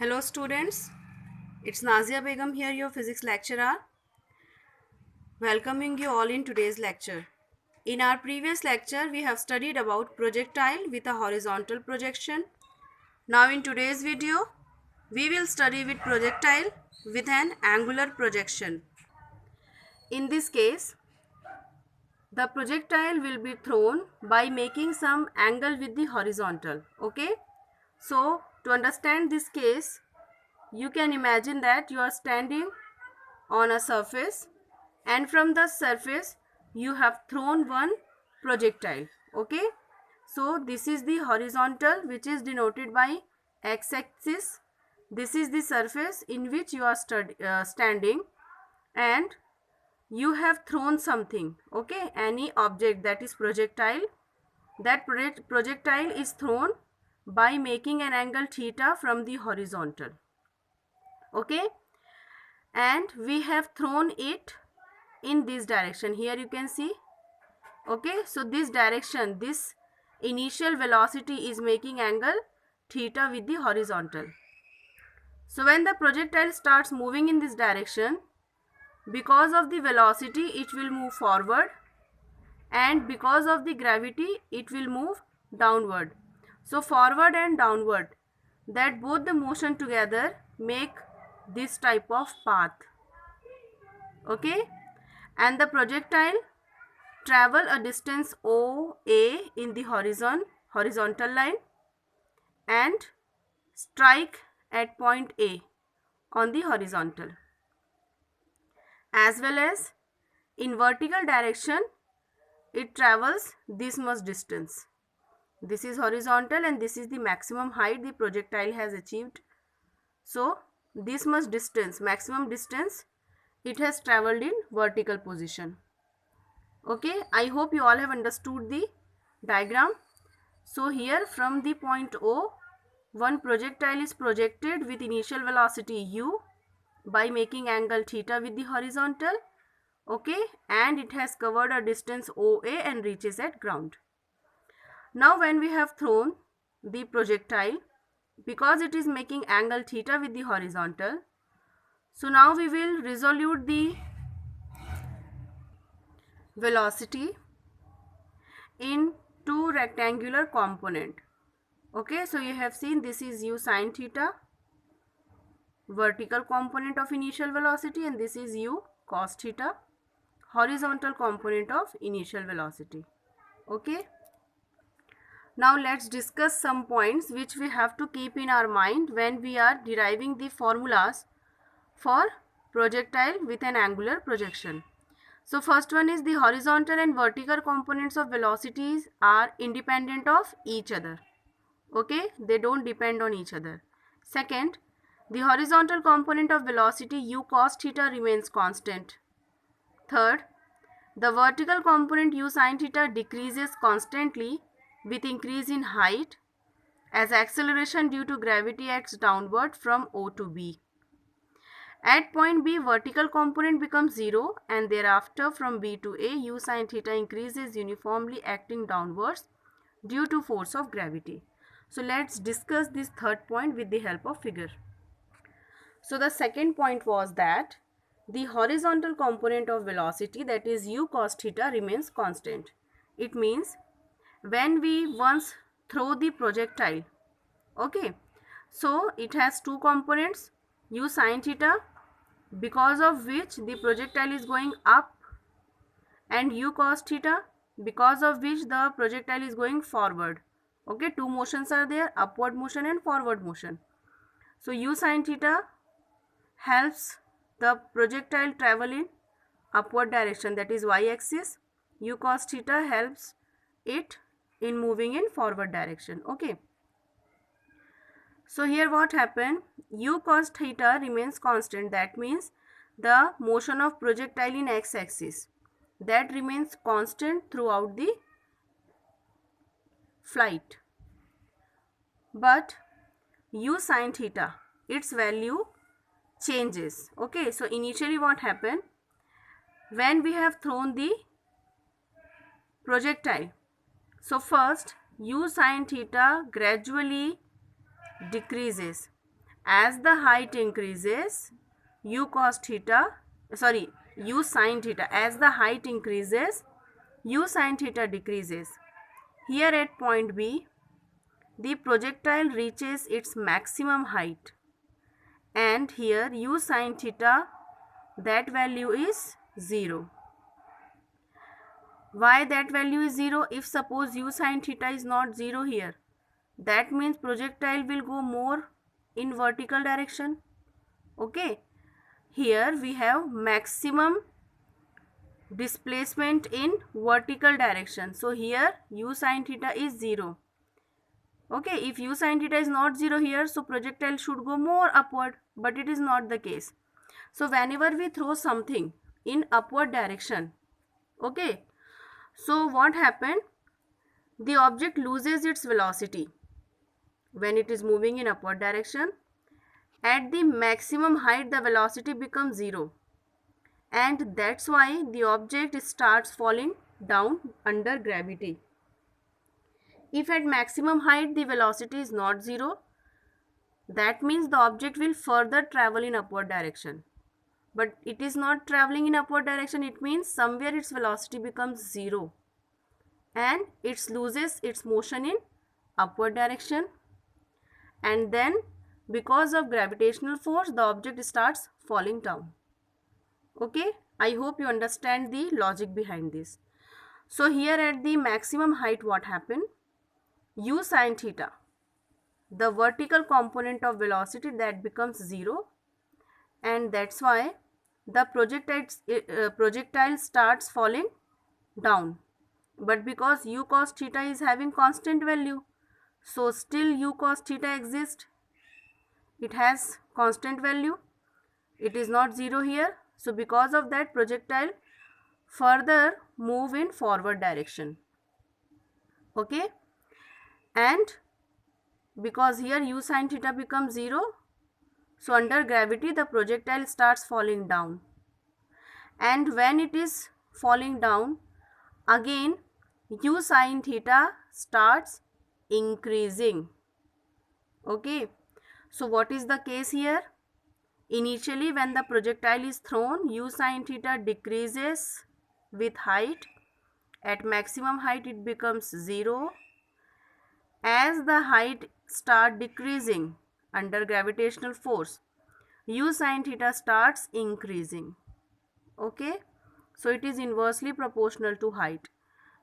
Hello students, it's Nazia Begum here, your physics lecturer, welcoming you all in today's lecture. In our previous lecture, we have studied about projectile with a horizontal projection. Now in today's video, we will study with projectile with an angular projection. In this case, the projectile will be thrown by making some angle with the horizontal. Okay? So, to understand this case, you can imagine that you are standing on a surface and from the surface you have thrown one projectile. Okay, so this is the horizontal, which is denoted by x-axis. This is the surface in which you are standing, and you have thrown something. Okay, any object, that is projectile. That projectile is thrown by making an angle theta from the horizontal. Okay, and we have thrown it in this direction. Here you can see. Okay, so this direction, this initial velocity is making angle theta with the horizontal. So when the projectile starts moving in this direction, because of the velocity it will move forward, and because of the gravity it will move downward. So forward and downward, that both the motion together make this type of path. Okay, and the projectile travel a distance OA in the horizontal line and strike at point A on the horizontal, as well as in vertical direction it travels this much distance. This is horizontal and this is the maximum height the projectile has achieved. So this much distance, maximum distance, it has traveled in vertical position. Okay, I hope you all have understood the diagram. So here from the point O, one projectile is projected with initial velocity u by making angle theta with the horizontal. Okay, and it has covered a distance OA and reaches at ground. Now when we have thrown the projectile, because it is making angle theta with the horizontal, so now we will resolute the velocity in two rectangular component. Okay, so you have seen this is u sine theta, vertical component of initial velocity, and this is u cos theta, horizontal component of initial velocity. Okay, now let's discuss some points which we have to keep in our mind when we are deriving the formulas for projectile with an angular projection. So first one is the horizontal and vertical components of velocities are independent of each other. Okay, they don't depend on each other. Second, the horizontal component of velocity u cos theta remains constant. Third, the vertical component u sin theta decreases constantly with increase in height as acceleration due to gravity acts downward from O to B. At point B, vertical component becomes 0, and thereafter from B to A, u sin theta increases uniformly acting downwards due to force of gravity. So let's discuss this third point with the help of figure. So the second point was that the horizontal component of velocity, that is u cos theta, remains constant. It means when we once throw the projectile, okay, so it has two components, u sin theta, because of which the projectile is going up, and u cos theta, because of which the projectile is going forward. Okay, two motions are there, upward motion and forward motion. So u sin theta helps the projectile travel in upward direction, that is y axis. U cos theta helps it in moving in forward direction. Okay, so here what happened, u cos theta remains constant. That means the motion of projectile in x axis, that remains constant throughout the flight. But u sin theta, its value changes. Okay, so initially what happened, when we have thrown the projectile, so first u sin theta gradually decreases, As the height increases, u sin theta, as the height increases, u sin theta decreases. Here at point B, the projectile reaches its maximum height, and here u sin theta, that value is 0. Why that value is 0? If suppose u sin theta is not 0 here, that means projectile will go more in vertical direction. Okay, here we have maximum displacement in vertical direction, so here u sin theta is 0. Okay, if u sin theta is not 0 here, so projectile should go more upward, but it is not the case. So whenever we throw something in upward direction, okay, so what happened? The object loses its velocity when it is moving in upward direction. At the maximum height, the velocity becomes 0, and that's why the object starts falling down under gravity. If at maximum height the velocity is not 0, that means the object will further travel in upward direction. But it is not traveling in upward direction, it means somewhere its velocity becomes 0 and it loses its motion in upward direction, and then because of gravitational force the object starts falling down. Okay, I hope you understand the logic behind this. So here at the maximum height, what happened? U sin theta, the vertical component of velocity, that becomes 0, and that's why the projectile starts falling down. But because u cos theta is having constant value, so still u cos theta exists. It has constant value. It is not 0 here. So because of that, projectile further move in forward direction. Okay. And because here u sin theta becomes 0, so under gravity the projectile starts falling down. And when it is falling down, again u sin theta starts increasing. Okay. So what is the case here? Initially when the projectile is thrown, u sin theta decreases with height. At maximum height it becomes 0. As the height starts decreasing under gravitational force, u sin theta starts increasing. Okay, so it is inversely proportional to height.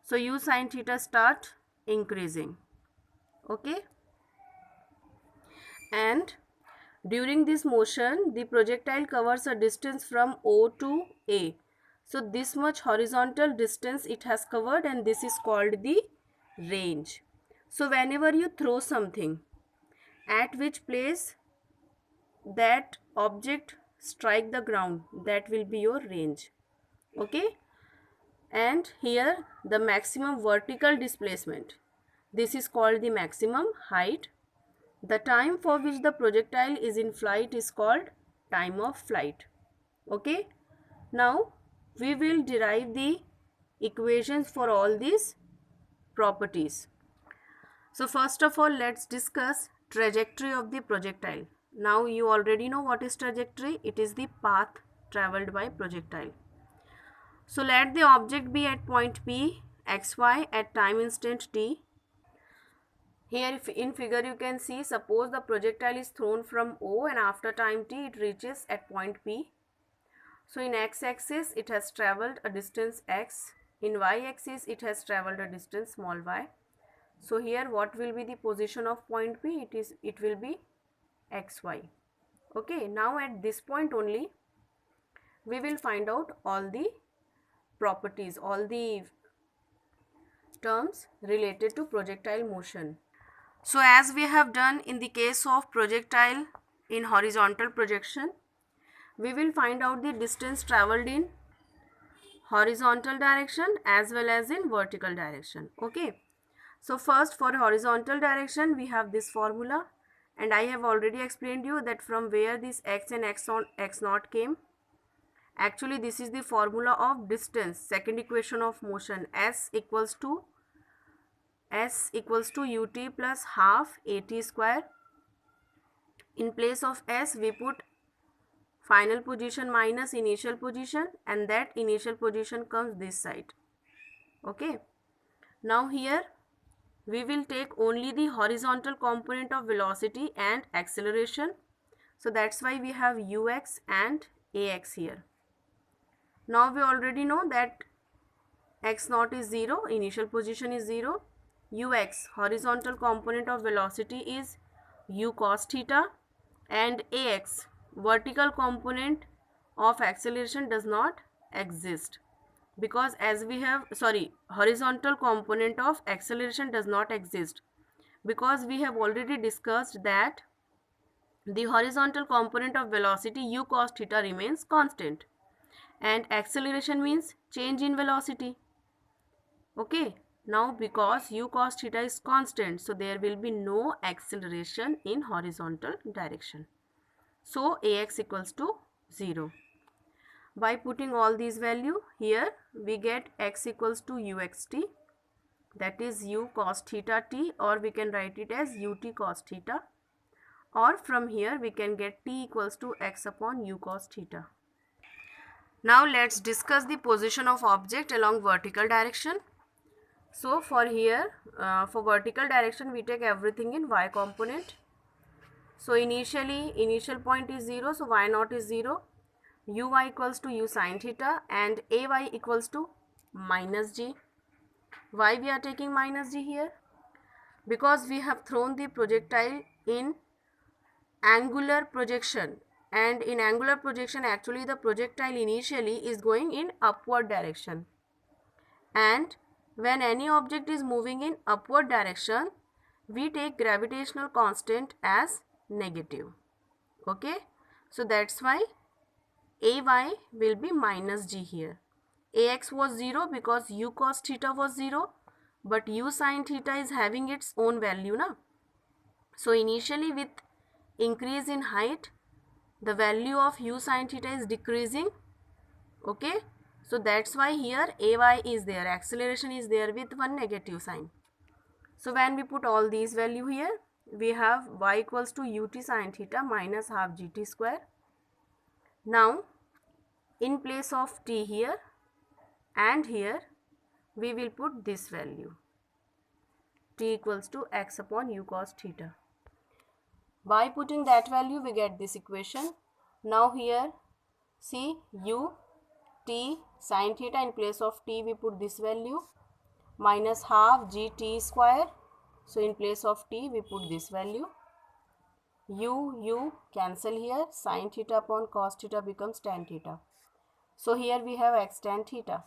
So u sin theta start increasing. Okay, and during this motion the projectile covers a distance from O to A. So this much horizontal distance it has covered, and this is called the range. So whenever you throw something, at which place that object strike the ground, that will be your range. Okay, and here the maximum vertical displacement, this is called the maximum height. The time for which the projectile is in flight is called time of flight. Okay, now we will derive the equations for all these properties. So first of all, let's discuss trajectory of the projectile. Now you already know what is trajectory. It is the path traveled by projectile. So let the object be at point P, xy at time instant t. Here in figure you can see, suppose the projectile is thrown from O and after time t it reaches at point P. So in x-axis it has travelled a distance x, in y-axis it has travelled a distance small y. So here what will be the position of point P? It will be xy. Okay, now at this point only we will find out all the properties, all the terms related to projectile motion. So as we have done in the case of projectile in horizontal projection, we will find out the distance travelled in horizontal direction as well as in vertical direction. Okay, so first for horizontal direction we have this formula, and I have already explained you that from where this x and x naught came. Actually this is the formula of distance, second equation of motion. S equals to ut plus half at square In place of S, we put final position minus initial position, and that initial position comes this side. Okay. Now here we will take only the horizontal component of velocity and acceleration. So that's why we have ux and ax here. Now we already know that x naught is 0, initial position is 0. Ux, horizontal component of velocity, is u cos theta, and ax, vertical component of acceleration, does not exist, because as we have, horizontal component of acceleration does not exist, because we have already discussed that the horizontal component of velocity u cos theta remains constant, and acceleration means change in velocity. Okay, now because u cos theta is constant, so there will be no acceleration in horizontal direction. So ax equals to 0. By putting all these value here, we get x equals to uxt, that is u cos theta t, or we can write it as ut cos theta, or from here we can get t equals to x upon u cos theta. Now let's discuss the position of object along vertical direction. So for here, for vertical direction, we take everything in y component. So initial point is 0, so y naught is 0. Uy equals to u sin theta, and ay equals to minus g. Why we are taking minus g here? Because we have thrown the projectile in angular projection, and in angular projection actually the projectile initially is going in upward direction, and when any object is moving in upward direction, we take gravitational constant as negative. Okay, so that's why ay will be minus g here. Ax was 0 because u cos theta was 0, but u sin theta is having its own value na. So initially with increase in height, the value of u sin theta is decreasing. Okay, so that's why here ay is there, acceleration is there with one negative sign. So when we put all these value here, we have y equals to ut sin theta minus half gt square. Now in place of t here and here, we will put this value, t equals to x upon u cos theta. By putting that value, we get this equation. Now here, see, u t sin theta, in place of t we put this value, minus half gt square. So in place of t we put this value. U cancel here, sin theta upon cos theta becomes tan theta. So here we have x tan theta.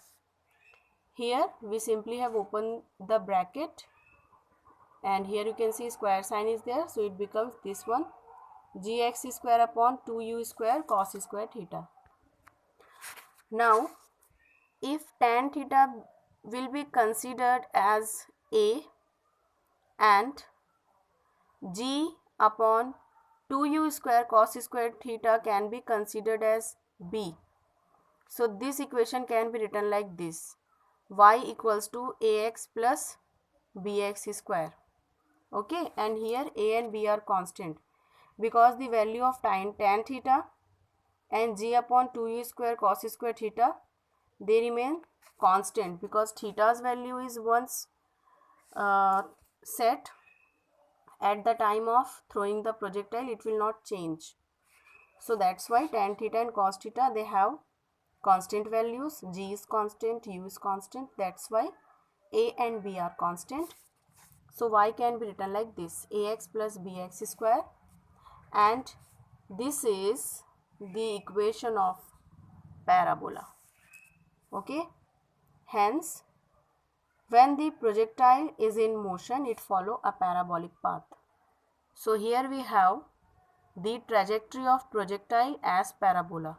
Here we simply have opened the bracket, and here you can see square sign is there, so it becomes this one, gx square upon 2u square cos square theta. Now if tan theta will be considered as a and g upon 2u square cos square theta can be considered as b, so this equation can be written like this: y equals to ax plus bx square. Okay, and here a and b are constant because the value of tan theta and g upon 2u square cos square theta, they remain constant because theta's value is once set at the time of throwing the projectile, it will not change. So that's why tan theta and cos theta, they have constant values. G is constant, u is constant, that's why a and b are constant. So y can be written like this: ax plus bx square, and this is the equation of parabola. Okay, hence when the projectile is in motion, it follow a parabolic path. So here we have the trajectory of projectile as parabola.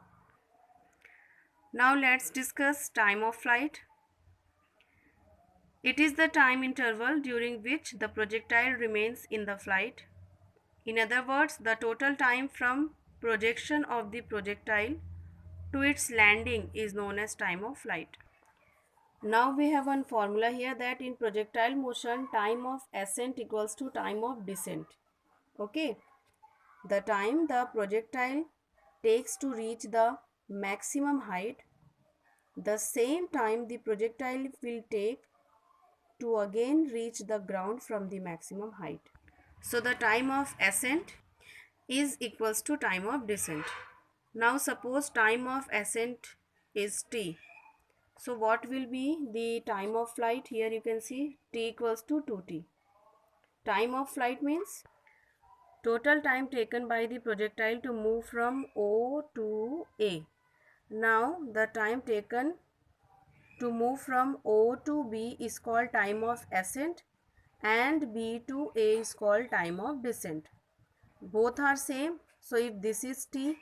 Now let's discuss time of flight. It is the time interval during which the projectile remains in the flight. In other words, the total time from projection of the projectile to its landing is known as time of flight. Now we have one formula here that in projectile motion, time of ascent equals to time of descent. Okay. the time the projectile takes to reach the maximum height, the same time the projectile will take to again reach the ground from the maximum height. So the time of ascent is equals to time of descent. Now suppose time of ascent is t. So what will be the time of flight? Here you can see t equals to 2t. Time of flight means total time taken by the projectile to move from O to A. Now the time taken to move from O to B is called time of ascent and B to A is called time of descent. Both are same. So if this is t,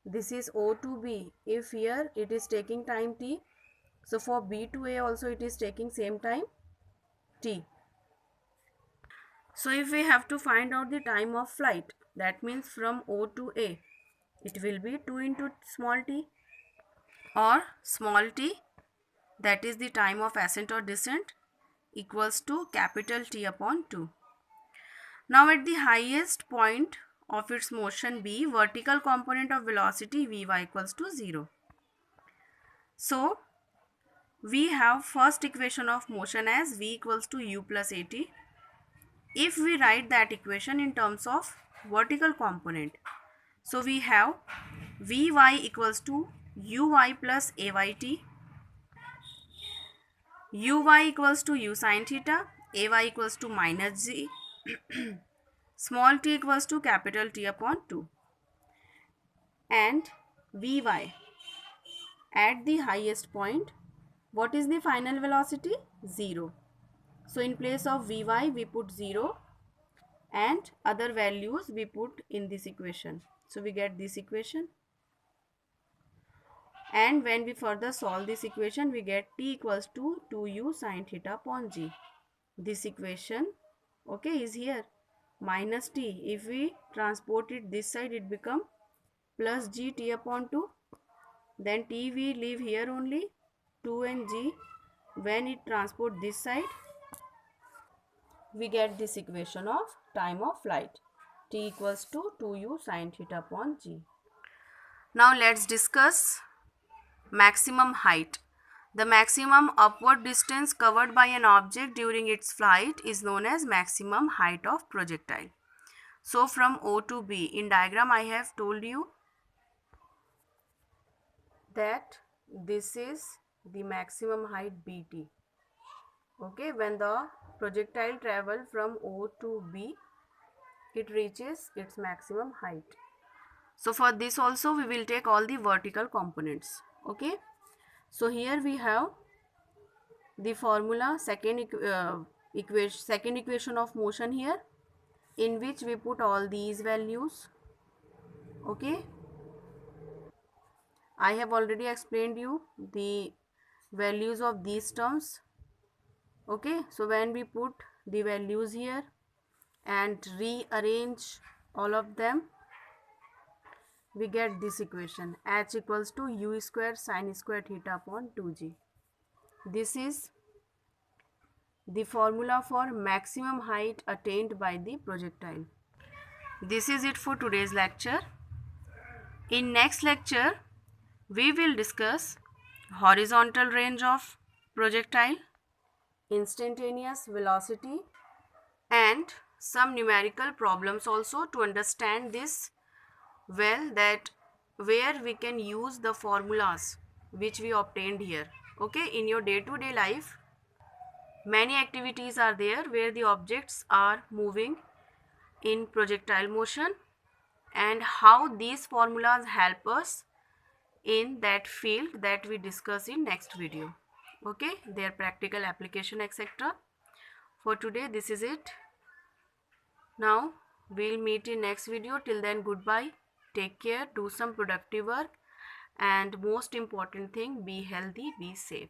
this is O to B. If here it is taking time t, so for B to A also it is taking same time t. So if we have to find out the time of flight, that means from O to A, it will be 2 into small t, or small t, that is the time of ascent or descent, equals to capital T upon 2. Now at the highest point of its motion B, vertical component of velocity Vy equals to 0. So we have first equation of motion as V equals to U plus AT. If we write that equation in terms of vertical component, so we have Vy equals to Uy plus Ayt, Uy equals to U sin theta, Ay equals to minus g, small t equals to capital T upon 2, and Vy at the highest point, what is the final velocity? 0. So in place of Vy we put 0 and other values we put in this equation. So we get this equation, and when we further solve this equation we get t equals to 2u sin theta upon g. This equation, okay, is here minus t. If we transport it this side, it become plus g t upon 2. Then t we leave here only, 2 and g. When it transport this side, we get this equation of time of flight, t equals to 2u sin theta upon g. Now let's discuss maximum height. The maximum upward distance covered by an object during its flight is known as maximum height of projectile. So from O to B, in diagram I have told you that this is the maximum height bt. Okay, when the projectile travel from O to B, it reaches its maximum height. So for this also we will take all the vertical components. Okay, so here we have the formula, second equation of motion here, in which we put all these values. Okay, I have already explained you the values of these terms. Okay, so when we put the values here and rearrange all of them, we get this equation, h equals to u square sin square theta upon 2g. This is the formula for maximum height attained by the projectile. This is it for today's lecture. In next lecture, we will discuss horizontal range of projectile, instantaneous velocity, and some numerical problems also to understand this well, that where we can use the formulas which we obtained here. Okay, in your day-to-day life, many activities are there where the objects are moving in projectile motion, and how these formulas help us in that field that we discuss in next video. Okay, their practical application, etc. For today this is it. Now we'll meet in next video. Till then, goodbye, take care, do some productive work, and most important thing, be healthy, be safe.